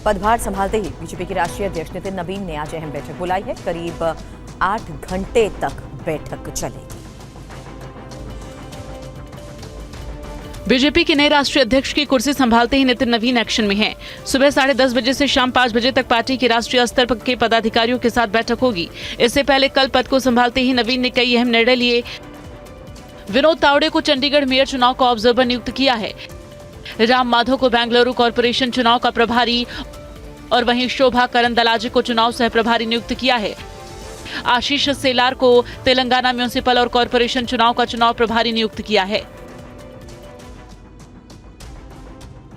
पदभार संभालते ही बीजेपी के राष्ट्रीय अध्यक्ष नितिन नवीन ने आज अहम बैठक बुलाई है। करीब 8 घंटे तक बैठक चलेगी। बीजेपी के नए राष्ट्रीय अध्यक्ष की कुर्सी संभालते ही नितिन नवीन एक्शन में हैं। सुबह 10:30 बजे से शाम 5 बजे तक पार्टी के राष्ट्रीय स्तर के पदाधिकारियों के साथ बैठक होगी। इससे पहले कल पद को संभालते ही नवीन ने कई अहम निर्णय लिए। विनोद तावड़े को चंडीगढ़ मेयर चुनाव का ऑब्जर्वर नियुक्त किया है। राम माधव को बेंगलुरु कॉर्पोरेशन चुनाव का प्रभारी और वहीं शोभा करंदलाजे को चुनाव सह प्रभारी नियुक्त किया है। आशीष सेलार को तेलंगाना म्युनिसिपल और कॉर्पोरेशन चुनाव का चुनाव प्रभारी नियुक्त किया है।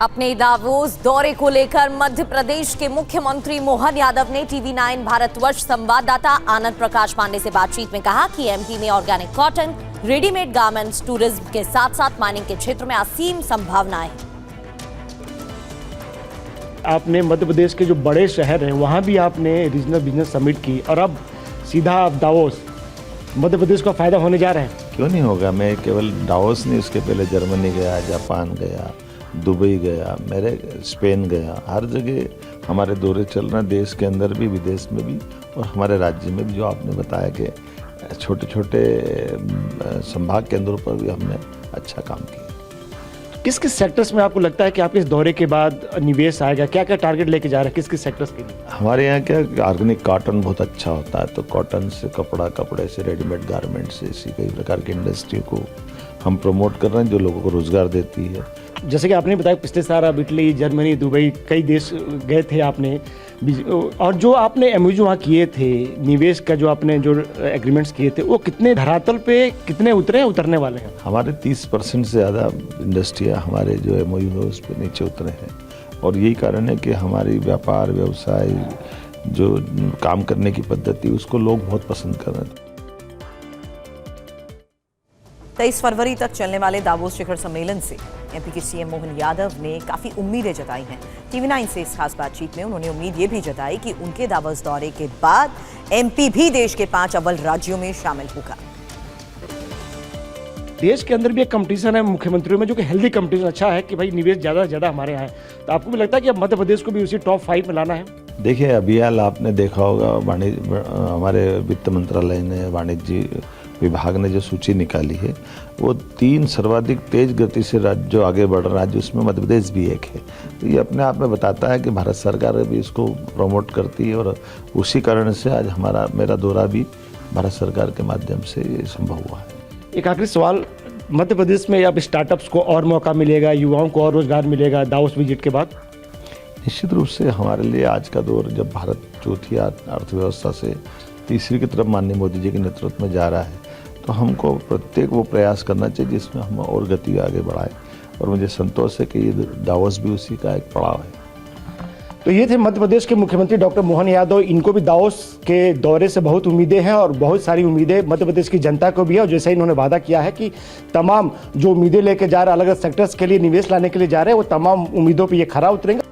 अपने दावोस दौरे को लेकर मध्य प्रदेश के मुख्यमंत्री मोहन यादव ने टीवी9 भारतवर्ष संवाददाता आनंद प्रकाश पांडे से बातचीत में कहा कि एमपी में organic cotton, readymade garments, tourism के साथ साथ माइनिंग के क्षेत्र में असीम संभावनाएं। आपने मध्य प्रदेश के जो बड़े शहर हैं वहां भी आपने रीजनल बिजनेस समिट की और अब सीधा आप दावोस, मध्य प्रदेश को फायदा होने जा रहा है। क्यों नहीं होगा। मैं केवल दावोस नहीं, उसके पहले जर्मनी गया, जापान गया, दुबई गया, मेरे स्पेन गया। हर जगह हमारे दौरे चल रहे हैं, देश के अंदर भी, विदेश में भी और हमारे राज्य में भी। जो आपने बताया कि छोटे छोटे संभाग केंद्रों पर भी हमने अच्छा काम किया। किस किस सेक्टर्स में आपको लगता है कि आपके इस दौरे के बाद निवेश आएगा? क्या क्या टारगेट लेके जा रहे हैं किस किस सेक्टर्स के लिए? हमारे यहाँ क्या ऑर्गेनिक कॉटन बहुत अच्छा होता है, तो कॉटन से कपड़ा, कपड़े से रेडीमेड गारमेंट से, इसी कई प्रकार की इंडस्ट्री को हम प्रमोट कर रहे हैं जो लोगों को रोजगार देती है। जैसे कि आपने बताया पिछले साल आप इटली, जर्मनी, दुबई कई देश गए थे आपने, और जो आपने एमओयू वहाँ किए थे, निवेश का जो आपने जो एग्रीमेंट्स किए थे, वो कितने धरातल पे कितने उतरने वाले हैं? हमारे 30% से ज़्यादा इंडस्ट्रियाँ हमारे जो एमओयू है उस पर नीचे उतरे हैं और यही कारण है कि हमारी व्यापार व्यवसाय जो काम करने की पद्धति उसको लोग बहुत पसंद कर रहे हैं। 23 फरवरी तक चलने वाले दावोस शिखर सम्मेलन से एमपी के सीएम मोहन यादव ने काफी उम्मीदें जताई हैं। टीवी9 से इस खास बातचीत में उन्होंने उम्मीद ये भी जताई कि उनके दावोस दौरे के बाद एमपी भी देश के 5 अव्वल राज्यों में शामिल होगा। देश के अंदर भी एक कंपटीशन है मुख्यमंत्रियों में, जो कि हेल्दी कंपटीशन अच्छा है कि भाई निवेश ज़्यादा से ज़्यादा हमारे यहाँ है। तो आपको भी लगता है कि अब मध्य प्रदेश को भी उसी टॉप 5 में लाना है? देखिए, अभी हाल आपने देखा होगा हमारे वित्त मंत्रालय ने, वाणिज्य विभाग ने जो सूची निकाली है, वो 3 सर्वाधिक तेज गति से राज्य जो आगे बढ़ रहा है, उसमें मध्य प्रदेश भी एक है। तो ये अपने आप में बताता है कि भारत सरकार भी इसको प्रमोट करती है और उसी कारण से आज मेरा दौरा भी भारत सरकार के माध्यम से ये संभव हुआ है। एक आखिरी सवाल, मध्य प्रदेश में अब स्टार्टअप्स को और मौका मिलेगा, युवाओं को और रोजगार मिलेगा दावोस विजिट के बाद? निश्चित रूप से हमारे लिए आज का दौर, जब भारत चौथी अर्थव्यवस्था से तीसरी की तरफ माननीय मोदी जी के नेतृत्व में जा रहा है, तो हमको प्रत्येक वो प्रयास करना चाहिए जिसमें हम और गति आगे बढ़ाएं और मुझे संतोष है कि ये दावोस भी उसी का एक पड़ाव है। तो ये थे मध्य प्रदेश के मुख्यमंत्री डॉक्टर मोहन यादव। इनको भी दावोस के दौरे से बहुत उम्मीदें हैं और बहुत सारी उम्मीदें मध्य प्रदेश की जनता को भी है। और जैसा इन्होंने वादा किया है कि तमाम जो उम्मीदें लेके जा रहे हैं, अलग अलग सेक्टर्स के लिए निवेश लाने के लिए जा रहे हैं, वो तमाम उम्मीदों पर ये खरा उतरेंगे।